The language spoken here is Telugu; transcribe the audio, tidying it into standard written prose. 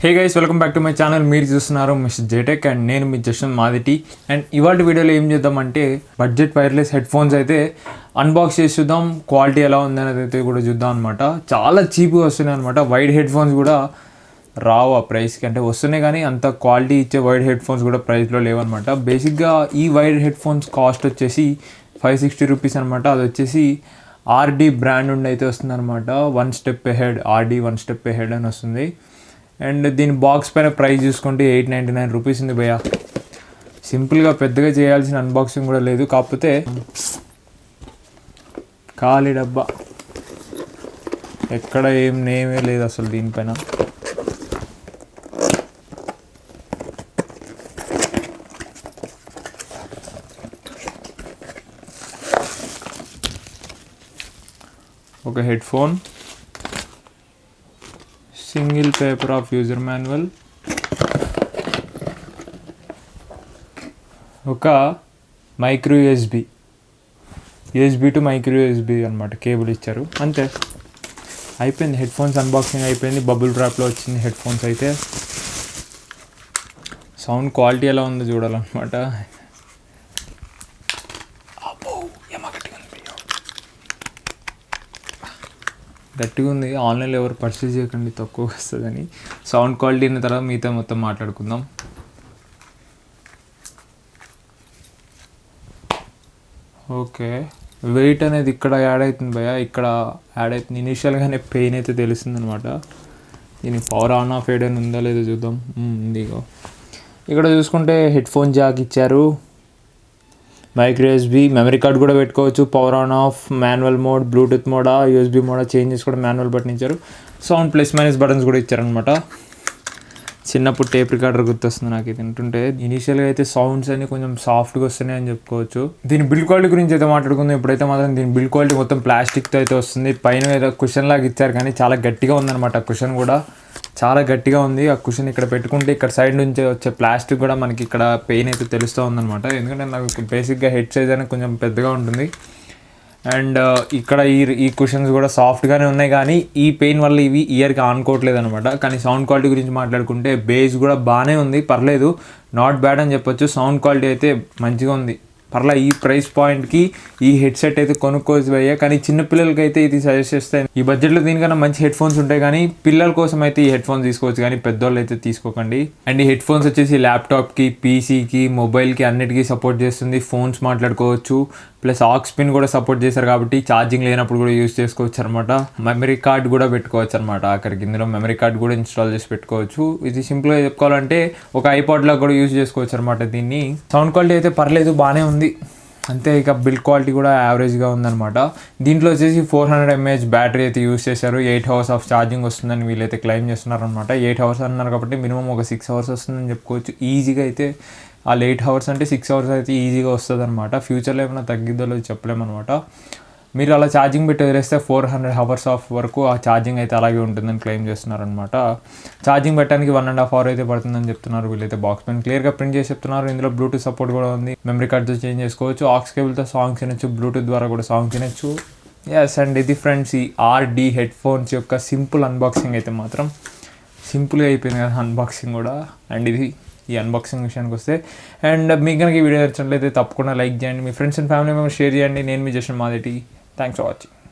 Hey guys, welcome back to my channel. మీరు చూస్తున్నారు Mr.J అండ్ నేను మీ జషన్ మాదిటి. అండ్ ఇవాళ వీడియోలో ఏం చేద్దామంటే బడ్జెట్ వైర్లెస్ హెడ్ ఫోన్స్ అయితే అన్బాక్స్ చేసి చూద్దాం, క్వాలిటీ ఎలా ఉందనేది అయితే కూడా చూద్దాం అనమాట. చాలా చీప్గా వస్తున్నాయి అనమాట. వైడ్ హెడ్ ఫోన్స్ కూడా రావు ఆ ప్రైస్కి, అంటే వస్తున్నాయి కానీ అంత క్వాలిటీ ఇచ్చే వైడ్ హెడ్ ఫోన్స్ కూడా ప్రైస్లో లేవన్నమాట. బేసిక్గా ఈ వైడ్ హెడ్ ఫోన్స్ కాస్ట్ వచ్చేసి 560 రూపీస్ అనమాట. అది వచ్చేసి ఆర్డీ బ్రాండ్ నుండి అయితే వస్తుంది అనమాట. వన్ స్టెప్ ఎహెడ్ అని వస్తుంది. అండ్ దీని బాక్స్ పైన ప్రైస్ చూసుకుంటే 899 రూపీస్ ఉంది భయ్యా. సింపుల్గా పెద్దగా చేయాల్సిన అన్బాక్సింగ్ కూడా లేదు, కాకపోతే ఖాళీ డబ్బా, ఎక్కడ ఏం నేమే లేదు అసలు దీనిపైన. ఒక headphone, single paper of user manual, ఒక micro USB to micro USB అనమాట కేబుల్ ఇచ్చారు, అంతే అయిపోయింది. హెడ్ ఫోన్స్ అన్బాక్సింగ్ అయిపోయింది. బబుల్ ర్యాప్లో వచ్చింది హెడ్ ఫోన్స్ అయితే. సౌండ్ క్వాలిటీ ఎలా ఉందో చూడాలన్నమాట. గట్టిగా ఉంది. ఆన్లైన్లో ఎవరు పర్చేజ్ చేయకండి, తక్కువ వస్తుందని. సౌండ్ క్వాలిటీ అయిన తర్వాత మీతో మొత్తం మాట్లాడుకుందాం. ఓకే, వెయిట్ అనేది ఇక్కడ యాడ్ అవుతుంది భయ్యా, ఇక్కడ యాడ్ అవుతుంది. ఇనీషియల్గానే పెయిన్ అయితే తెలుస్తుంది అనమాట. దీని పవర్ ఆన్ ఆఫ్ అని ఉందా లేదో చూద్దాం. ఇదిగో ఇక్కడ చూసుకుంటే హెడ్ ఫోన్ జాక్ ఇచ్చారు, మైక్రో యూఎస్బి, మెమరీ కార్డ్ కూడా పెట్టుకోవచ్చు, power on off, manual mode, Bluetooth మోడా, యూఎస్బి మోడా చేంజెస్ కూడా మాన్యువల్ బటన్ ఇచ్చారు. సౌండ్ ప్లస్ మైనస్ బటన్స్ కూడా ఇచ్చారనమాట. చిన్నప్పుడు టేప్ రికార్డర్ గుర్తొస్తుంది నాకు ఇది వింటుంటే. ఇనీషియల్గా అయితే సౌండ్స్ అన్ని కొంచెం సాఫ్ట్గా వస్తున్నాయి అని చెప్పుకోవచ్చు. దీని బిల్డ్ క్వాలిటీ గురించి అయితే మాట్లాడుకుందాం. ఇప్పుడైతే మాత్రం దీని బిల్డ్ క్వాలిటీ మొత్తం ప్లాస్టిక్తో అయితే వస్తుంది. పైన ఏదో కుషన్ లాగా ఇచ్చారు కానీ చాలా గట్టిగా ఉందన్నమాట. కుషన్ కూడా చాలా గట్టిగా ఉంది. ఆ కుషన్ ఇక్కడ పెట్టుకుంటే ఇక్కడ సైడ్ నుంచి వచ్చే ప్లాస్టిక్ కూడా మనకి ఇక్కడ పెయిన్ అయితే తెలుస్తూ ఉందన్నమాట. ఎందుకంటే నాకు బేసిక్గా హెడ్ సైజ్ అనేది కొంచెం పెద్దగా ఉంటుంది. అండ్ ఇక్కడ ఈ కుషన్స్ కూడా సాఫ్ట్గానే ఉన్నాయి, కానీ ఈ పెయిన్ వల్ల ఇవి ఇయర్కి ఆనుకోవట్లేదు అనమాట. కానీ సౌండ్ క్వాలిటీ గురించి మాట్లాడుకుంటే బేస్ కూడా బాగానే ఉంది, పర్లేదు, నాట్ బ్యాడ్ అని చెప్పొచ్చు. సౌండ్ క్వాలిటీ అయితే మంచిగా ఉంది, పర్లా. ఈ ప్రైస్ పాయింట్కి ఈ హెడ్సెట్ అయితే కొనుక్కోవచ్చు భయ్యా. కానీ చిన్నపిల్లలకి అయితే ఇది సజెస్ట్ చేస్తాను. ఈ బడ్జెట్లో దీనికన్నా మంచి హెడ్ ఫోన్స్ ఉంటాయి, కానీ పిల్లల కోసం అయితే ఈ హెడ్ ఫోన్స్ తీసుకోవచ్చు, కానీ పెద్దవాళ్ళు అయితే తీసుకోకండి. అండ్ ఈ హెడ్ ఫోన్స్ వచ్చేసి ల్యాప్టాప్కి, పీసీకి, మొబైల్కి అన్నిటికీ సపోర్ట్ చేస్తుంది. ఫోన్స్ మాట్లాడుకోవచ్చు, ప్లస్ ఆక్స్ పిన్ కూడా సపోర్ట్ చేశారు కాబట్టి ఛార్జింగ్ లేనప్పుడు కూడా యూజ్ చేసుకోవచ్చు అనమాట. మెమరీ కార్డ్ కూడా పెట్టుకోవచ్చు అనమాట. అక్కడికి ఇందులో మెమరీ కార్డ్ కూడా ఇన్స్టాల్ చేసి పెట్టుకోవచ్చు. ఇది సింపుల్గా చెప్పుకోవాలంటే ఒక ఐపాడ్లో కూడా యూజ్ చేసుకోవచ్చు అనమాట దీన్ని. సౌండ్ క్వాలిటీ అయితే పర్లేదు, బాగానే ఉంది, అంతే. ఇక బిల్డ్ క్వాలిటీ కూడా యావరేజ్గా ఉందన్నమాట. దీంట్లో వచ్చేసి 400 mAh బ్యాటరీ అయితే యూజ్ చేశారు. 8 hours ఆఫ్ ఛార్జింగ్ వస్తుందని వీళ్ళైతే క్లెయిమ్ చేస్తున్నారు అనమాట. 8 hours అన్నారు కాబట్టి మినిమం ఒక 6 hours వస్తుందని చెప్పుకోవచ్చు ఈజీగా అయితే. ఆ 8 hours అంటే 6 hours అయితే ఈజీగా వస్తుంది అనమాట. ఫ్యూచర్లో ఏమైనా తగ్గిద్దో చెప్పలేమన్నమాట. మీరు అలా ఛార్జింగ్ పెట్టి వదిలేస్తే 400 hours ఆఫ్ వరకు ఆ ఛార్జింగ్ అయితే అలాగే ఉంటుందని క్లెయిమ్ చేస్తున్నారనమాట. ఛార్జింగ్ పెట్టడానికి 1.5 hour అయితే పడుతుందని చెప్తున్నారు వీళ్ళైతే. బాక్స్ పైన క్లియర్గా ప్రింట్ చేసి చెప్తున్నారు. ఇందులో బ్లూటూత్ సపోర్ట్ కూడా ఉంది. మెమరీ కార్డ్తో చేంజ్ చేసుకోవచ్చు. ఆక్స్ కేబుల్తో సాంగ్స్ వినొచ్చు, బ్లూటూత్ ద్వారా కూడా సాంగ్స్ వినొచ్చు. ఎస్, అండ్ ఇది ఫ్రెండ్స్ ఈ ఆర్డీ హెడ్ ఫోన్స్ యొక్క సింపుల్ అన్బాక్సింగ్ అయితే మాత్రం సింపుల్గా అయిపోయింది కదా అన్బాక్సింగ్ కూడా. అండ్ ఇది ఈ అన్బాక్సింగ్ విషయానికి వస్తే, అండ్ మీకు కనుక ఈ వీడియో నచ్చినట్లయితే తప్పకుండా లైక్ చేయండి, మీ friends and family members share చేయండి. నేను మీ జషన్ మాదిటి. Thanks for watching.